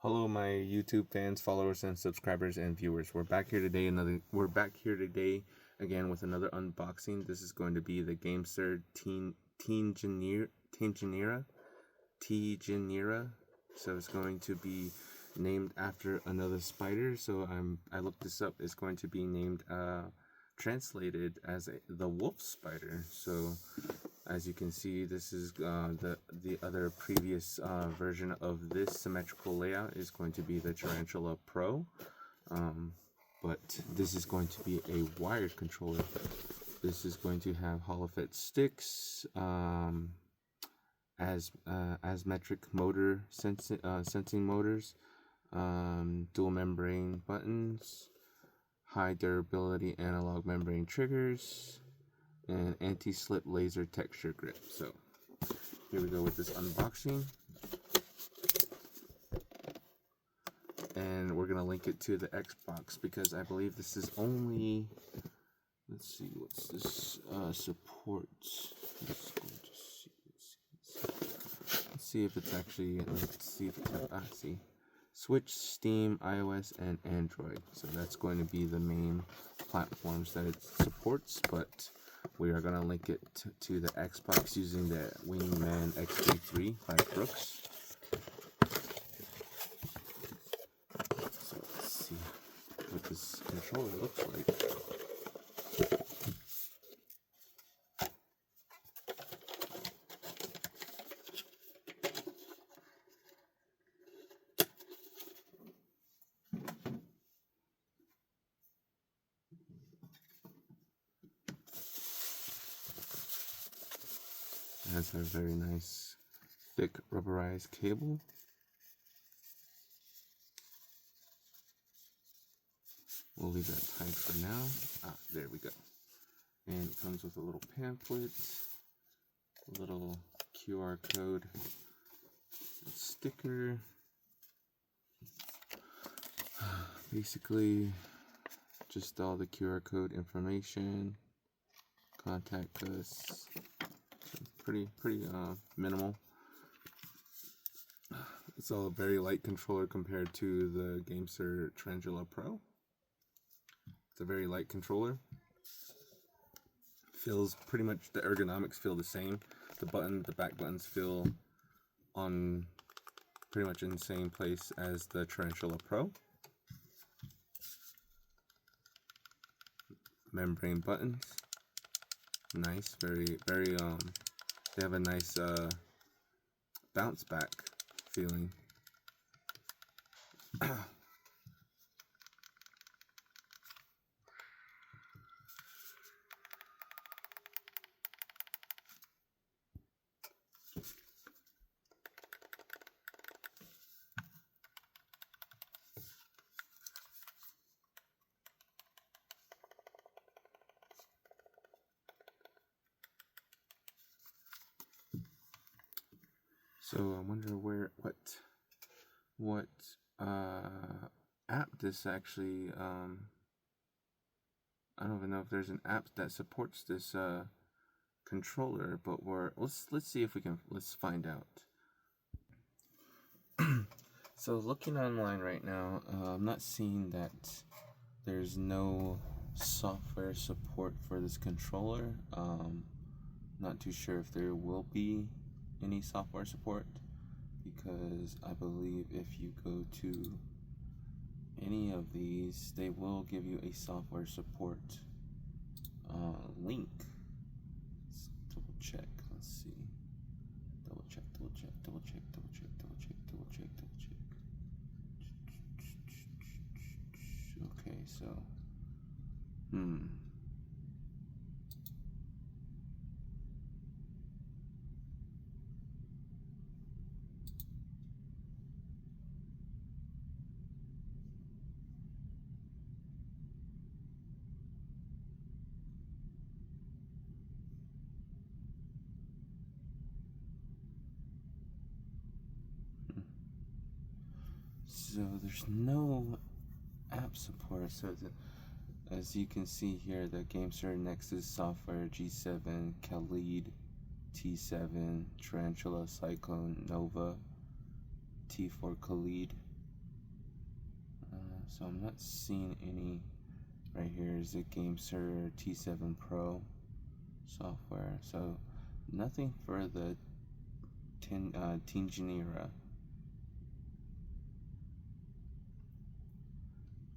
Hello, my YouTube fans, followers, and subscribers and viewers. We're back here today. Again with another unboxing. This is going to be the GameSir Tegenaria. So it's going to be named after another spider. So I looked this up. It's going to be named translated as the wolf spider. So as you can see, this is the other previous version of this symmetrical layout is going to be the Tarantula Pro, but this is going to be a wired controller. This is going to have holofet sticks, asymmetric motor sensing motors, dual membrane buttons, high durability analog membrane triggers, and anti-slip laser texture grip. So here we go with this unboxing, and we're gonna link it to the Xbox because I believe this is only, let's see, what's this supports. Let's see if it's actually, see, Switch, Steam, iOS, and Android. So that's going to be the main platforms that it supports, but we are going to link it to the Xbox using the Wingman XP3 by Brooks. So let's see what this controller looks like. It has a very nice thick rubberized cable. We'll leave that tight for now. There we go. And it comes with a little pamphlet, a little QR code, a sticker. Basically, just all the QR code information. Contact us. Pretty minimal. It's all a very light controller compared to the GameSir Tarantula Pro. It's a very light controller. Feels pretty much, the ergonomics feel the same. The back buttons feel on pretty much in the same place as the Tarantula Pro. Membrane buttons. Nice, very they have a nice bounce back feeling. So I wonder what app this actually, I don't even know if there's an app that supports this controller, but let's see if we can, let's find out. So looking online right now, I'm not seeing that there's no software support for this controller. Not too sure if there will be any software support, because I believe if you go to any of these, they will give you a software support link. Let's double check. Let's see. Double check. Okay, so so there's no app support. So as you can see here, the GameSir Nexus software, G7, Khalid, T7, Tarantula, Cyclone, Nova, T4 Khalid, So I'm not seeing any. Right here is the GameSir T7 Pro software. So nothing for the Tegenaria.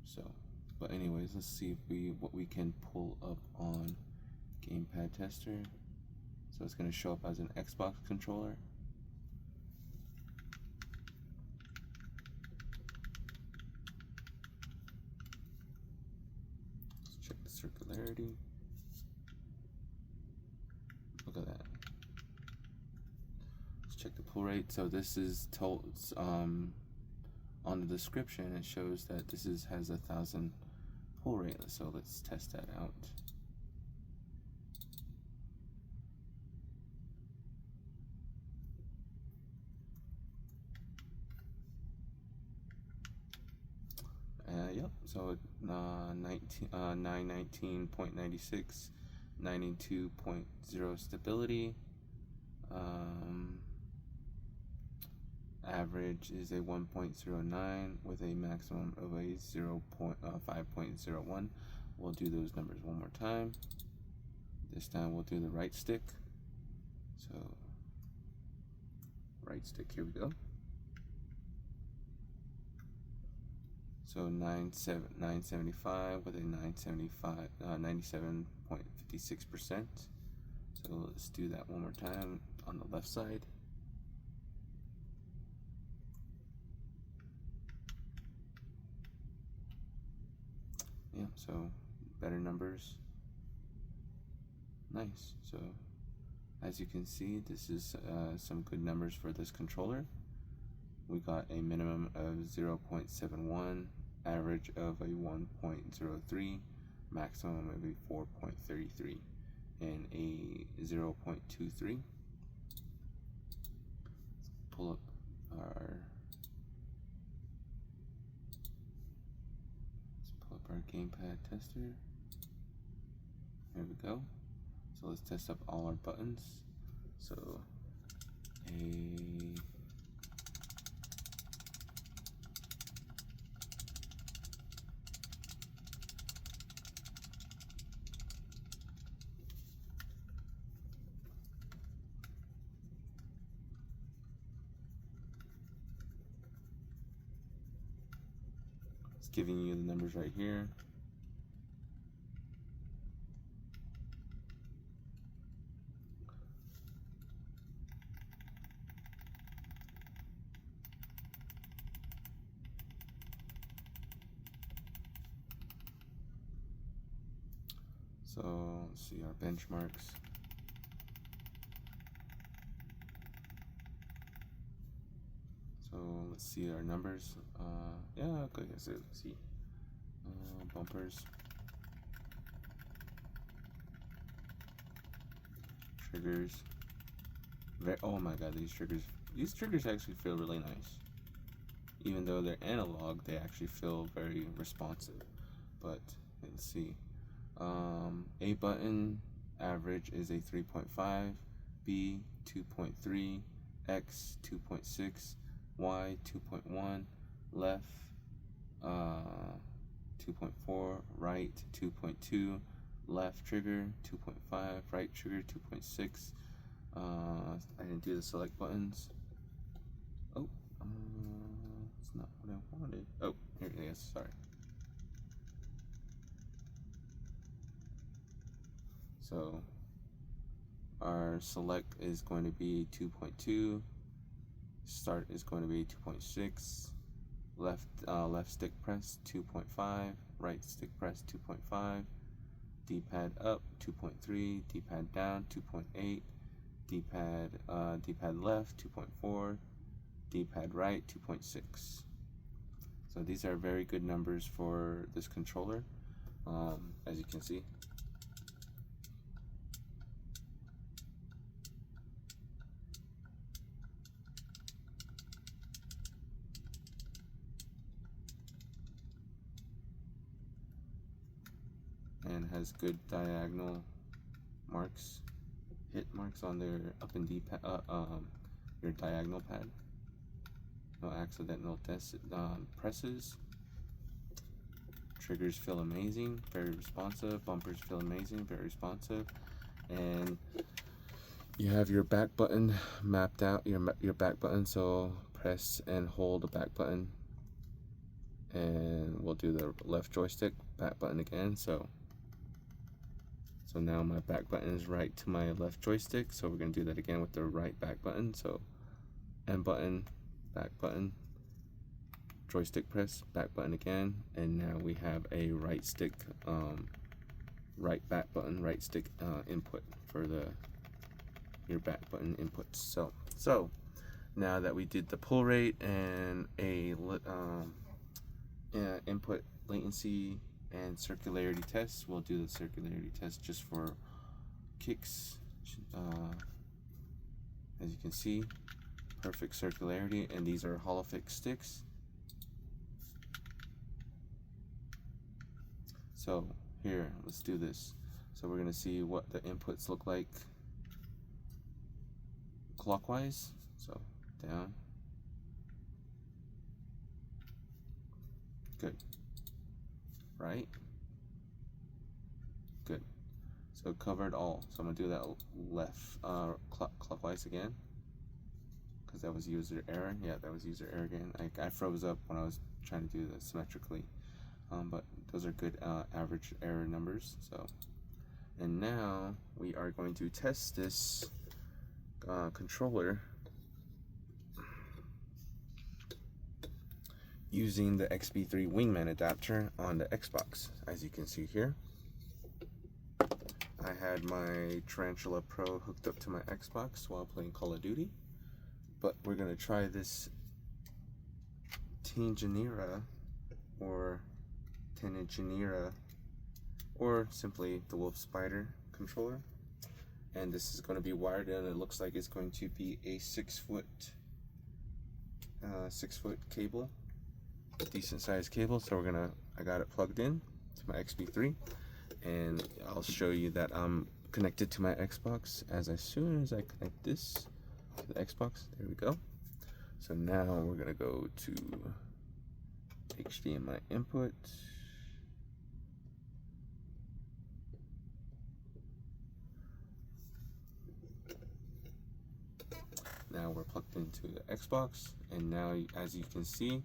So, but anyways, let's see if what we can pull up on Gamepad Tester. So it's going to show up as an Xbox controller. Let's check the circularity. Look at that. Let's check the pull rate. So this is told on the description. It shows that this has 1,000 pull rate. So let's test that out. Yep, so 919.96, 92.0 stability. Average is a 1.09 with a maximum of a 5.01. We'll do those numbers one more time. This time we'll do the right stick. So, right stick, here we go. So 975 with a 97.56%. So let's do that one more time on the left side. Yeah, so better numbers. Nice. So as you can see, this is some good numbers for this controller. We got a minimum of 0.71, average of a 1.03, maximum of a 4.33, and a 0.23. Pull up our gamepad tester. There we go. So let's test up all our buttons. So it's giving you the numbers right here. So let's see our benchmarks. So let's see our numbers. Yeah, okay, so let's see. Bumpers. Triggers. Oh my god, these triggers actually feel really nice. Even though they're analog, they actually feel very responsive. But let's see. A button average is a 3.5, B 2.3, X 2.6, Y 2.1, left 2.4, right 2.2, left trigger 2.5, right trigger 2.6. I didn't do the select buttons. Oh, it's not what I wanted. Oh, here it is. Sorry. So our select is going to be 2.2, start is going to be 2.6, left stick press 2.5, right stick press 2.5, D-pad up 2.3, D-pad down 2.8, D-pad left 2.4, D-pad right 2.6. So these are very good numbers for this controller, as you can see. And has good diagonal marks, hit marks on their up and D-pad, your diagonal pad. No accidental presses. Triggers feel amazing, very responsive. Bumpers feel amazing, very responsive. And you have your back button mapped out, your back button, so press and hold the back button. And we'll do the left joystick, back button again. So now my back button is right to my left joystick, so we're going to do that again with the right back button. So M button, back button, joystick press, back button again, and now we have a right stick, right back button, right stick input for your back button inputs. So now that we did the pull rate and a input latency and circularity tests, we'll do the circularity test just for kicks. As you can see, perfect circularity, and these are holofix sticks. So here, let's do this. So we're gonna see what the inputs look like clockwise. So down, good, right, good. So covered all. So I'm gonna do that left clockwise again, because that was user error. Yeah, that was user error again. I froze up when I was trying to do this symmetrically, but those are good average error numbers. So, and now we are going to test this controller using the XB3 Wingman adapter on the Xbox. As you can see here, I had my Tarantula Pro hooked up to my Xbox while playing Call of Duty, but we're gonna try this Tegenaria or simply the Wolf Spider controller, and this is going to be wired in. It looks like it's going to be a 6-foot cable, decent sized cable. So I got it plugged in to my XB3, and I'll show you that I'm connected to my Xbox as soon as I connect this to the Xbox. There we go. So now we're gonna go to HDMI input. Now we're plugged into the Xbox, and now as you can see,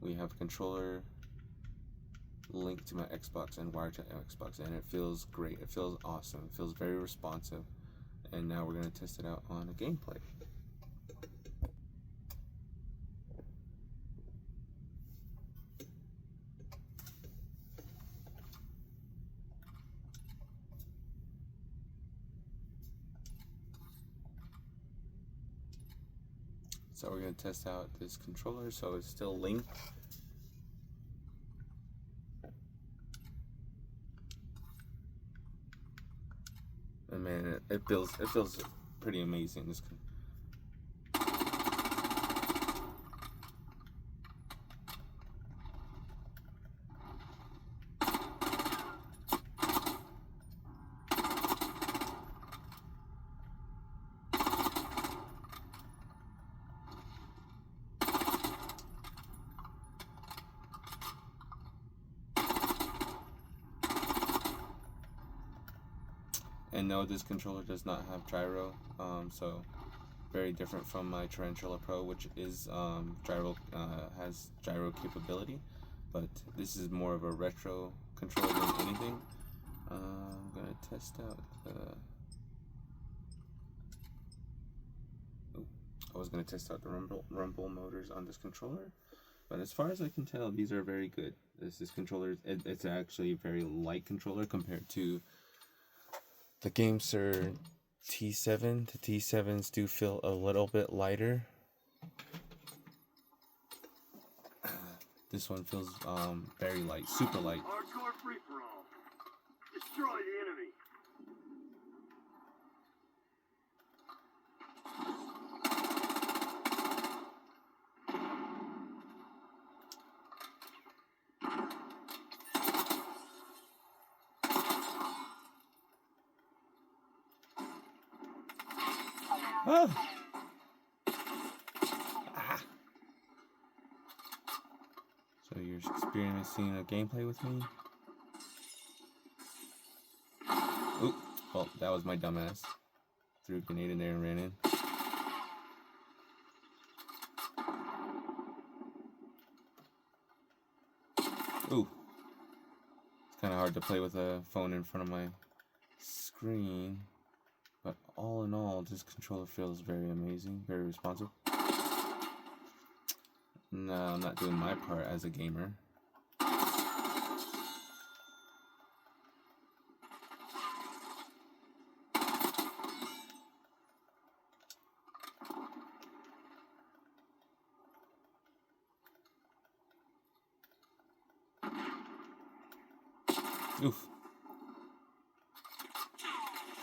we have controller linked to my Xbox and wired to my Xbox, and it feels great. It feels awesome. It feels very responsive. And now we're going to test it out on a gameplay. So we're going to test out this controller. So it's still linked. And man, it feels pretty amazing. This And no, this controller does not have gyro, so very different from my Tarantula Pro, which is has gyro capability, but this is more of a retro controller than anything. I'm gonna test out I was gonna test out the rumble motors on this controller, but as far as I can tell, these are very good. This controller, it's actually a very light controller compared to the GameSir T7. The T7s do feel a little bit lighter. This one feels very light, super light. Hardcore free for all. Destroy the enemy. Oh. So So you're experiencing a gameplay with me? Oop! Well, that was my dumbass. Threw a grenade in there and ran in. Ooh! It's kind of hard to play with a phone in front of my screen. But all in all, this controller feels very amazing, very responsive. No, I'm not doing my part as a gamer. Oof.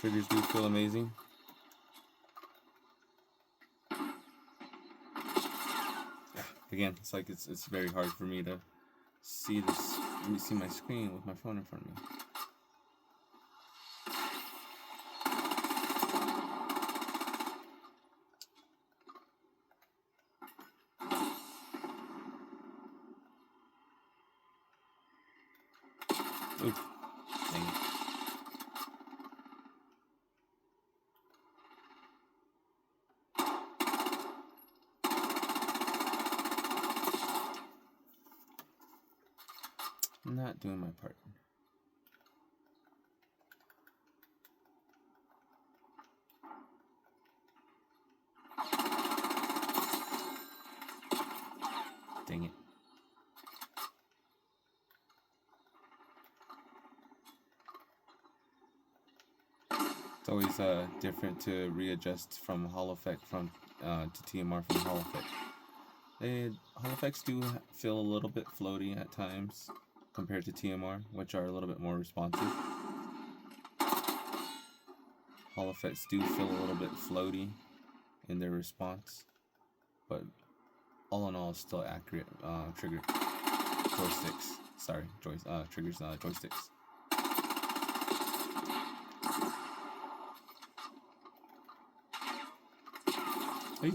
Triggers do feel amazing. Again, it's like it's very hard for me to see this. Let me see my screen with my phone in front of me. Ooh, dang it. I'm not doing my part. Dang it. It's always different to readjust from Hall Effect to TMR from Hall Effect. Hall Effects do feel a little bit floaty at times compared to TMR, which are a little bit more responsive. Hall Effects do feel a little bit floaty in their response, but all in all, it's still accurate trigger joysticks. Sorry, triggers, joysticks. Hey.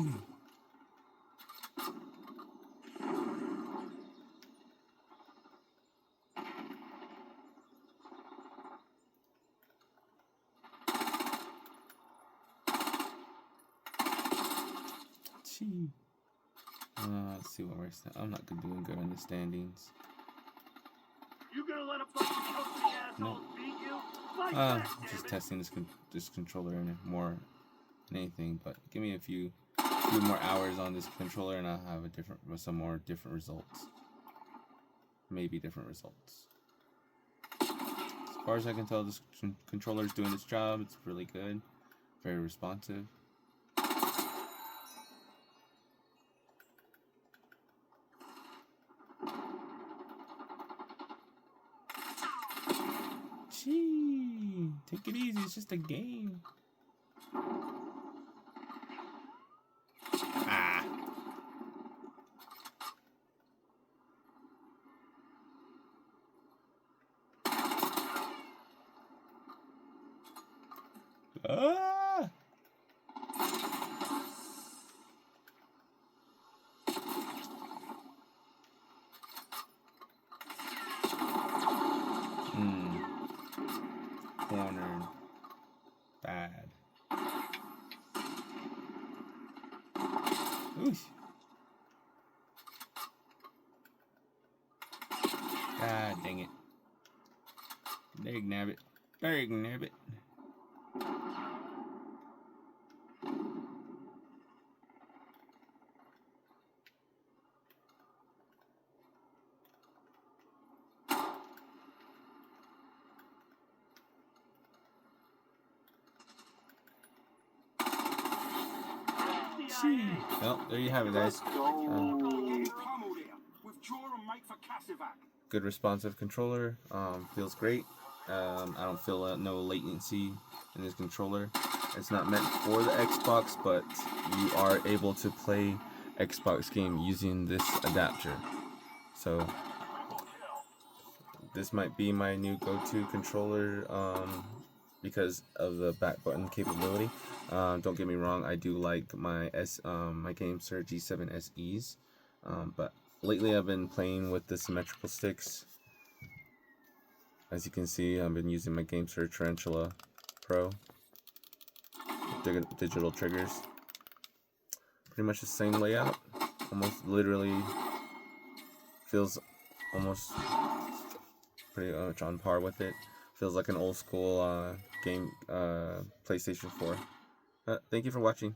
Let's see what we're saying. I'm not doing good on the standings. You gonna let a bunch of company assholes beat you? Fight back, just damn it. testing this controller in more than anything. But give me a few more hours on this controller, and I'll have some more different results. Maybe different results. As far as I can tell, this controller is doing its job. It's really good, very responsive. Gee, take it easy. It's just a game. Ah. Ah. Cornered. Bad. Oof. God dang it. Dag nabbit. Dag nabbit. Well, there you have it, guys. Good responsive controller. Feels great. I don't feel no latency in this controller. It's not meant for the Xbox, but you are able to play Xbox game using this adapter. So this might be my new go-to controller because of the back button capability. Don't get me wrong, I do like my my GameSir G7 SEs, but lately I've been playing with the symmetrical sticks. As you can see, I've been using my GameSir Tarantula Pro digital triggers. Pretty much the same layout. Almost literally feels almost pretty much on par with it. Feels like an old school game PlayStation 4. Thank you for watching.